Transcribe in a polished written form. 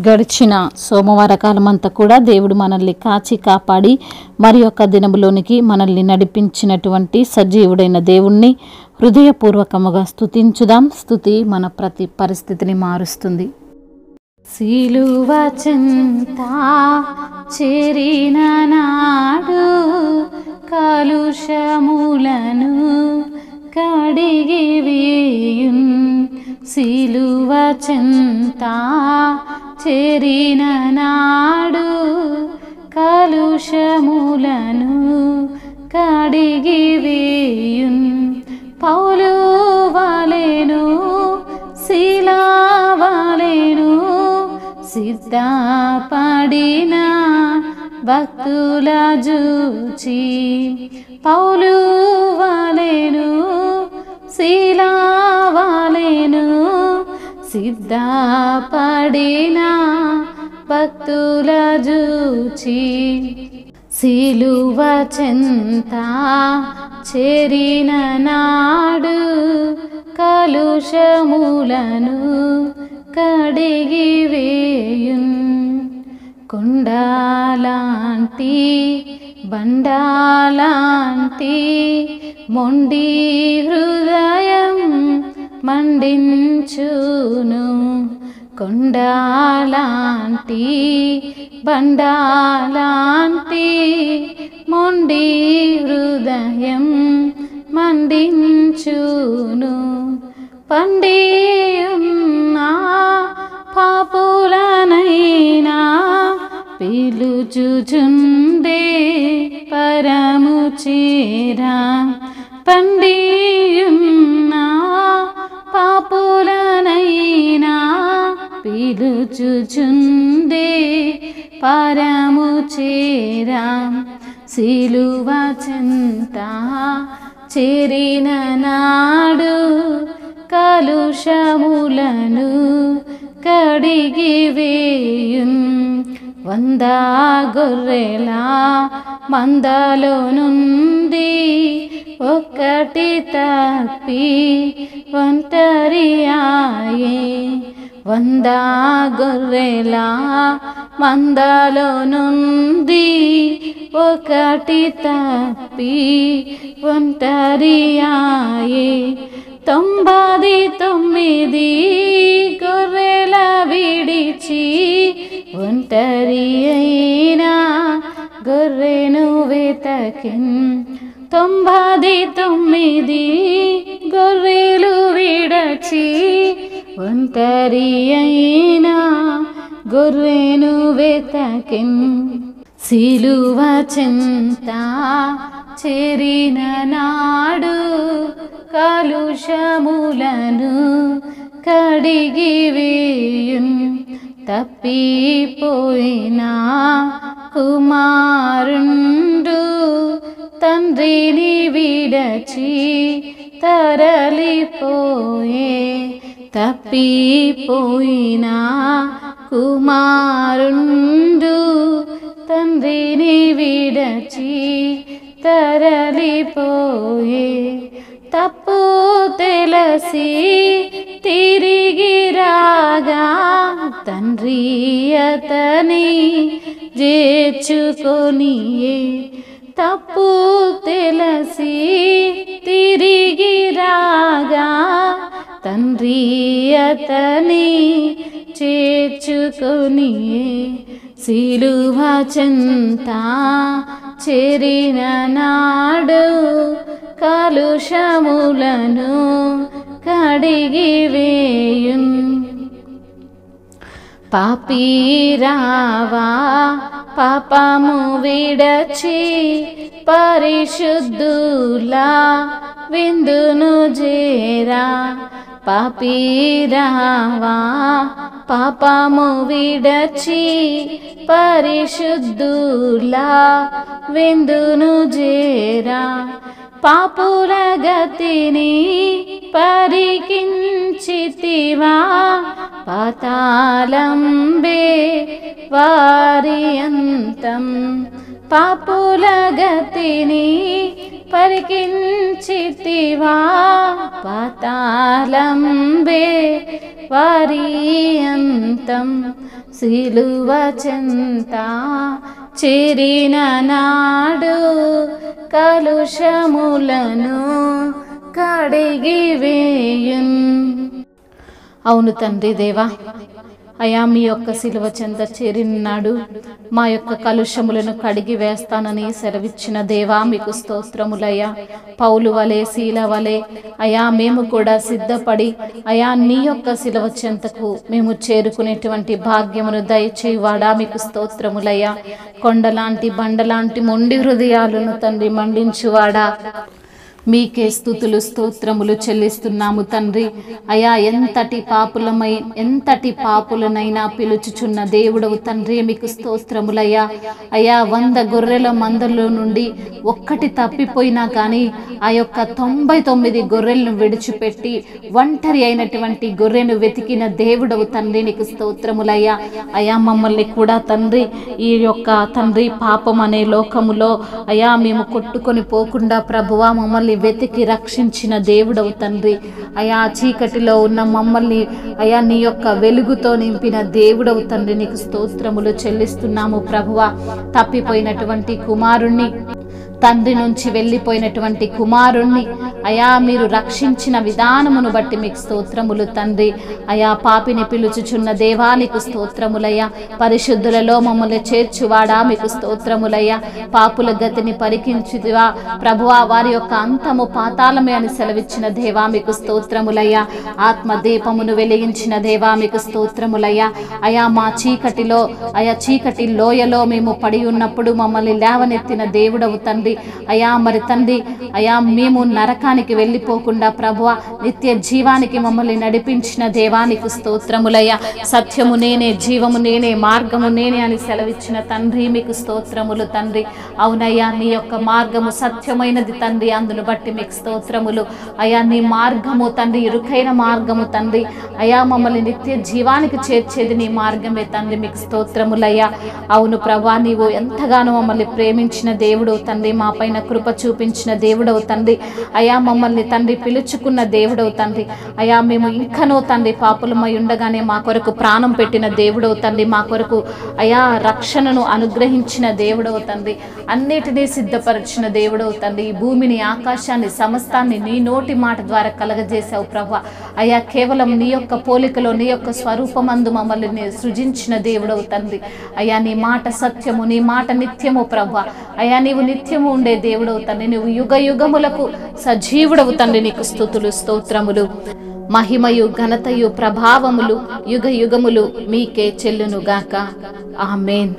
గడిచిన సోమవార కాలమంతా కూడా దేవుడు మనల్ని కాచి కాపాడి మరి యొక్క దినములోనికి మనల్ని నడిపించినటువంటి సజీవుడైన దేవుణ్ణి హృదయపూర్వకముగా స్తుతించుదాం. స్తుతి మన ప్రతి పరిస్థితిని మారుస్తుంది. సిలువ చెంత చేరిన నాడు కలుషములను కడిగి వేయున్. సిలువ చెంత చేరిన నాడు కలుషములను కడిగి వేయున్. పౌలు వలెను శీలా వలెను సిద్ధపడిన భక్తుల జూచి, పౌలు వలెను శీలా వలెను సిద్ధపడిన భక్తుల జూచి, సిలువ చెంత చేరిన నాడు కలుషములను కడిగి వేయున్. కొండలాంటి బండాలాంటి మొండి హృదయం మండించును. కొండలాంటి బండాలాంటి మొండి హృదయం మండించును. పండియున్న పాపులనైనా పిలుచుచుండే పరము చేరా. పండియున్న పాపులనైనా పిలుచుచుండే పరము చేరా. సిలువ చెంత చేరిన నాడు కలుషములను కడిగి వేయున్. 100 గొర్రెల మందలో నుండి ఒక్కటి తప్పి ఒంటరియాయే. 100 గొర్రెల మందలో నుండి ఒకటి తప్పి ఒంటరియాయే. 99 గొర్రెల విడిచి ఒంటరి అయినా గొర్రెను వెతకిన్. 99 గొర్రెలు విడచి ఒంటరి అయినా గొర్రెను వెతకిన్. సిలువ చెంత చేరిన నాడు కలుషములను కడిగి వేయున్. తప్పిపోయిన కుమారుండు తండ్రిని విడచి తరలిపోయే. తప్పిపోయిన కుమారుండు తండ్రిని విడచి తరలిపోయే. తప్పు తెలిసి తిరిగి రాగా తండ్రి అతని చేర్చుకొనియే. తప్పు తెలిసి తిరిగి రాగా తండ్రి అతని చేర్చుకొనియే. సిలువ చెంత చేరిన నాడు కలుషములను కడిగి వేయున్. పాపీరావా పాపము విడచి పరిశుద్ధుల విందును చేరా. పాపీరావా పాపము విడచి పరిశుద్ధుల విందును చేరా. పాపుల గతిని పరికించితివా పాతాళంబే వారి అంతం. పాపుల గతిని పరికించితివా పాతాళంబే వారి అంతం సిలువ చెంత చేరిన నాడు కలుషములను కడిగివేయున్. అవును తండ్రి దేవా, అయా మీ యొక్క సిలువ చెంత చేరినాడు మా యొక్క కలుషములను కడిగి వేస్తానని సెలవిచ్చిన దేవా మీకు స్తోత్రములయ్యా. పౌలు వలె శీల వలె అయా మేము కూడా సిద్ధపడి అయా నీ యొక్క సిలువ చెంతకు మేము చేరుకునేటువంటి భాగ్యమును దయచేవాడా మీకు స్తోత్రములయ్యా. కొండలాంటి బండలాంటి మొండి హృదయాలను తండ్రి మండించువాడా మీకే స్తుతులు స్తోత్రములు చెల్లిస్తున్నాము తండ్రి. అయా ఎంతటి పాపులనైనా పిలుచుచున్న దేవుడవు తండ్రి మీకు స్తోత్రములయ్యా. అయా 100 గొర్రెల మందలో నుండి ఒక్కటి తప్పిపోయినా కానీ ఆ యొక్క 99 గొర్రెలను విడిచిపెట్టి ఒంటరి అయినటువంటి గొర్రెను వెతికిన దేవుడవు తండ్రి నీకు స్తోత్రములయ్యా. అయా మమ్మల్ని కూడా తండ్రి ఈ యొక్క తండ్రి పాపం అనే లోకములో అయా మేము కొట్టుకొని పోకుండా ప్రభువా మమ్మల్ని వెతికి రక్షించిన దేవుడవు తండ్రి. అయా చీకటిలో ఉన్న మమ్మల్ని అయా నీ యొక్క వెలుగుతో నింపిన దేవుడవు తండ్రి నీకు స్తోత్రములు చెల్లిస్తున్నాము ప్రభువా. తప్పిపోయినటువంటి కుమారుణ్ణి, తండ్రి నుంచి వెళ్ళిపోయినటువంటి కుమారుణ్ణి అయా మీరు రక్షించిన విధానమును బట్టి మీకు స్తోత్రములు తండ్రి. అయా పాపిని పిలుచుచున్న దేవానికి స్తోత్రములయ్యా. పరిశుద్ధులలో మమ్మల్ని చేర్చువాడా మీకు స్తోత్రములయ్యా. పాపుల గతిని పరికించుదివా ప్రభువా, వారి యొక్క అంతము పాతాళమే అని సెలవిచ్చిన దేవా మీకు స్తోత్రములయ్యా. ఆత్మ దీపమును వెలిగించిన దేవా మీకు స్తోత్రములయ్యా. అయా మా చీకటిలో చీకటి లోయలో మేము పడి ఉన్నప్పుడు మమ్మల్ని లేవనెత్తిన దేవుడవు తండ్రి. అయా మరి తండ్రి అయా మేము నరకానికి వెళ్ళిపోకుండా ప్రభువా నిత్య జీవానికి మమ్మల్ని నడిపించిన దేవానికి స్తోత్రములయ్యా. సత్యము నేనే, జీవము నేనే, మార్గము నేనే అని సెలవిచ్చిన తండ్రి మీకు స్తోత్రములు తండ్రి. అవునయ్యా నీ యొక్క మార్గము సత్యమైనది తండ్రి, అందును బట్టి మీకు స్తోత్రములు అయా. నీ మార్గము తండ్రి ఇరుకైన మార్గము తండ్రి. అయా మమ్మల్ని నిత్య జీవానికి చేర్చేది నీ మార్గమే తండ్రి, మీకు స్తోత్రములయ్యా. అవును ప్రభా, నీవు ఎంతగానో మమ్మల్ని ప్రేమించిన దేవుడు తండ్రి, మా పైన కృప చూపించిన దేవుడవు తండ్రి. అయా మమ్మల్ని తండ్రి పిలుచుకున్న దేవుడవు తండ్రి. అయా మేము ఇంకనో తండ్రి పాపులమై ఉండగానే మా కొరకు ప్రాణం పెట్టిన దేవుడవు తండ్రి. మా కొరకు అయా రక్షణను అనుగ్రహించిన దేవుడవు తండ్రి. అన్నిటినీ సిద్ధపరిచిన దేవుడవు తండ్రి. ఈ భూమిని, ఆకాశాన్ని, సమస్తాన్ని నీ నోటి మాట ద్వారా కలగజేశావు ప్రభా. అయా కేవలం నీ యొక్క పోలికలో, నీ యొక్క స్వరూపమందు మమ్మల్ని సృజించిన దేవుడవు తండ్రి. అయా నీ మాట సత్యము, నీ మాట నిత్యము ప్రభా. అయా నీవు నిత్యము ఉండే దేవుడవు తండ్రి. నువ్వు యుగ యుగములకు సజీవుడవు తండ్రి, నీకు స్తుతులు స్తోత్రములు. మహిమయు ఘనతయు ప్రభావములు యుగ యుగములు మీకే చెల్లునుగాక. ఆమేన్.